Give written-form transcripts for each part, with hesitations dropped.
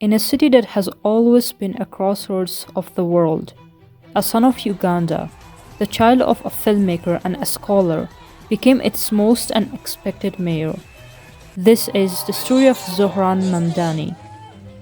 In a city that has always been a crossroads of the world, a son of Uganda, the child of a filmmaker and a scholar, became its most unexpected mayor. This is the story of Zohran Mamdani,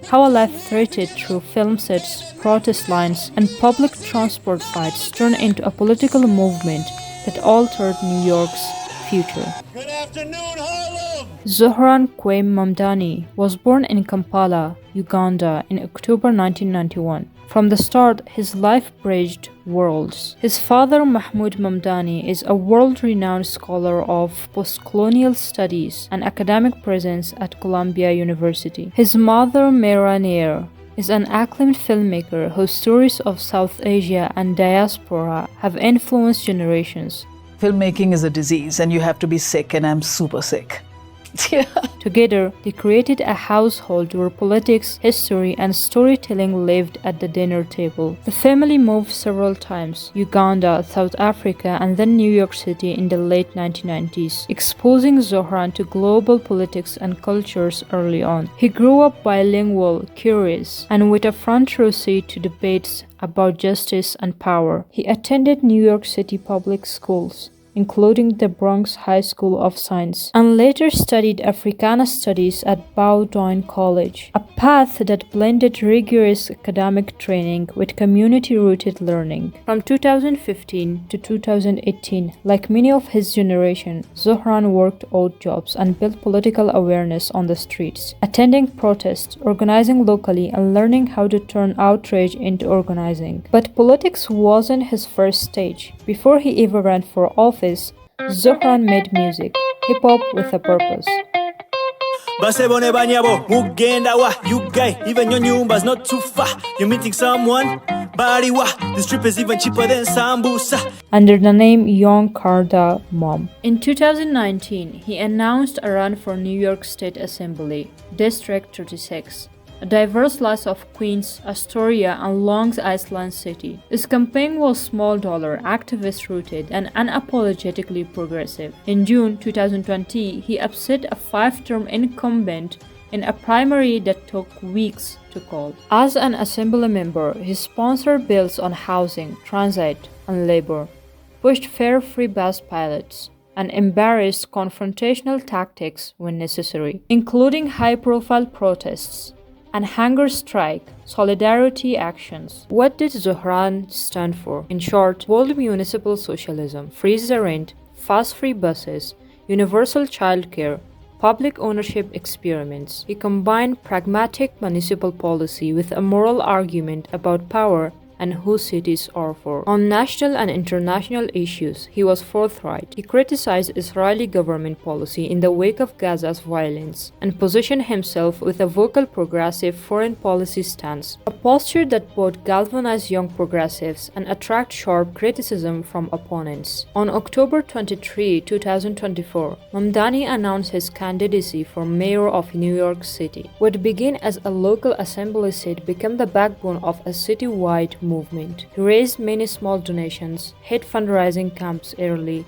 how a life threaded through film sets, protest lines, and public transport fights turned into a political movement that altered New York's future. Good afternoon, Harlem! Zohran Mamdani was born in Kampala, Uganda in October 1991. From the start, his life bridged worlds. His father, Mahmood Mamdani, is a world-renowned scholar of post-colonial studies and academic presence at Columbia University. His mother, Mira Nair, is an acclaimed filmmaker whose stories of South Asia and diaspora have influenced generations. Filmmaking is a disease and you have to be sick, and I'm super sick. Yeah. Together, they created a household where politics, history, and storytelling lived at the dinner table. The family moved several times: Uganda, South Africa, and then New York City in the late 1990s, exposing Zohran to global politics and cultures early on. He grew up bilingual, curious, and with a front row seat to debates about justice and power. He attended New York City public schools, including the Bronx High School of Science, and later studied Africana Studies at Bowdoin College, a path that blended rigorous academic training with community-rooted learning. From 2015 to 2018, like many of his generation, Zohran worked odd jobs and built political awareness on the streets, attending protests, organizing locally, and learning how to turn outrage into organizing. But politics wasn't his first stage. Before he ever ran for office, Zohran made music, hip-hop with a purpose. Basebone banyabo, mugenda wa, you guy, even your nyumba's not too far. You're meeting someone, body wa, this trip is even cheaper than sambusa. Under the name Young Karda Mom. In 2019, he announced a run for New York State Assembly, District 36. A diverse slice of Queens, Astoria, and Long Island City. His campaign was small-dollar, activist-rooted, and unapologetically progressive. In June 2020, he upset a 5-term incumbent in a primary that took weeks to call. As an assembly member, he sponsored bills on housing, transit, and labor, pushed fare-free bus pilots, and embraced confrontational tactics when necessary, including high-profile protests and hunger strike, solidarity actions. What did Zohran stand for? In short, bold municipal socialism, freeze the rent, fast free buses, universal childcare, public ownership experiments. He combined pragmatic municipal policy with a moral argument about power and who cities are for. On national and international issues, he was forthright. He criticized Israeli government policy in the wake of Gaza's violence and positioned himself with a vocal progressive foreign policy stance, a posture that both galvanized young progressives and attract sharp criticism from opponents. On October 23, 2024, Mamdani announced his candidacy for mayor of New York City. What began as a local assembly seat became the backbone of a citywide movement. He raised many small donations, hit fundraising camps early,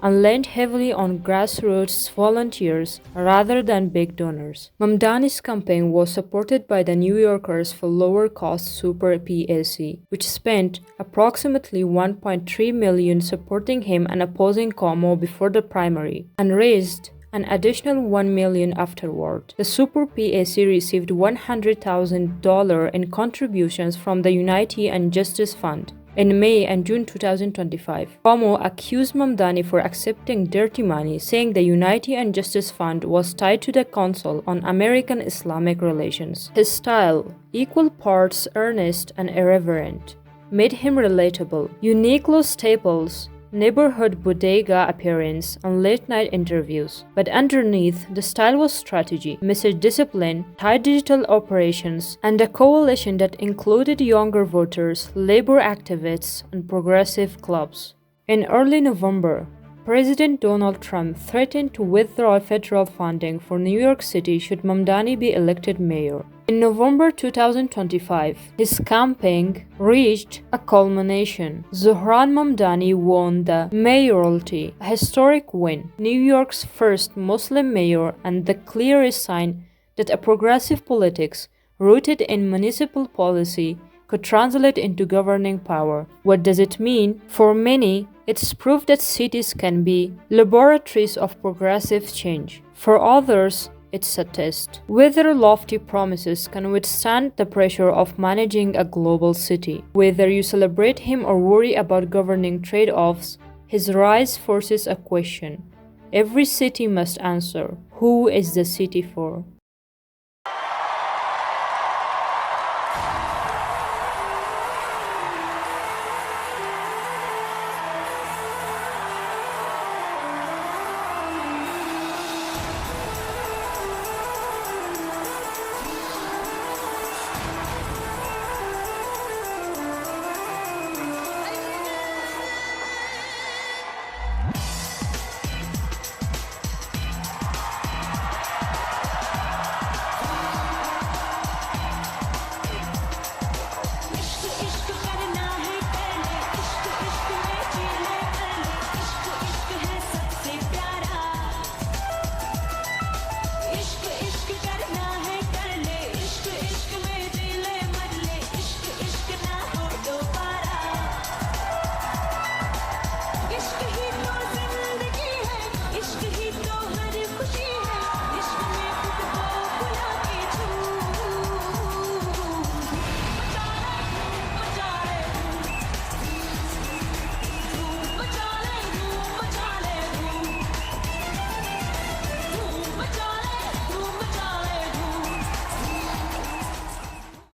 and leaned heavily on grassroots volunteers rather than big donors. Mamdani's campaign was supported by the New Yorkers for lower-cost Super PAC, which spent approximately $1.3 million supporting him and opposing Cuomo before the primary, and raised an additional $1 million afterward. The Super PAC received $100,000 in contributions from the Unity and Justice Fund. In May and June 2025, Cuomo accused Mamdani for accepting dirty money, saying the Unity and Justice Fund was tied to the Council on American-Islamic Relations. His style, equal parts earnest and irreverent, made him relatable. Uniqlo staples, neighborhood bodega appearance, and late-night interviews. But underneath, the style was strategy, message discipline, tight digital operations, and a coalition that included younger voters, labor activists, and progressive clubs. In early November, President Donald Trump threatened to withdraw federal funding for New York City should Mamdani be elected mayor. In November 2025, his campaign reached a culmination. Zohran Mamdani won the mayoralty, a historic win, New York's first Muslim mayor and the clearest sign that a progressive politics rooted in municipal policy, could translate into governing power. What does it mean? For many, it's proof that cities can be laboratories of progressive change. For others, it's a test whether lofty promises can withstand the pressure of managing a global city. Whether you celebrate him or worry about governing trade-offs, his rise forces a question every city must answer: who is the city for?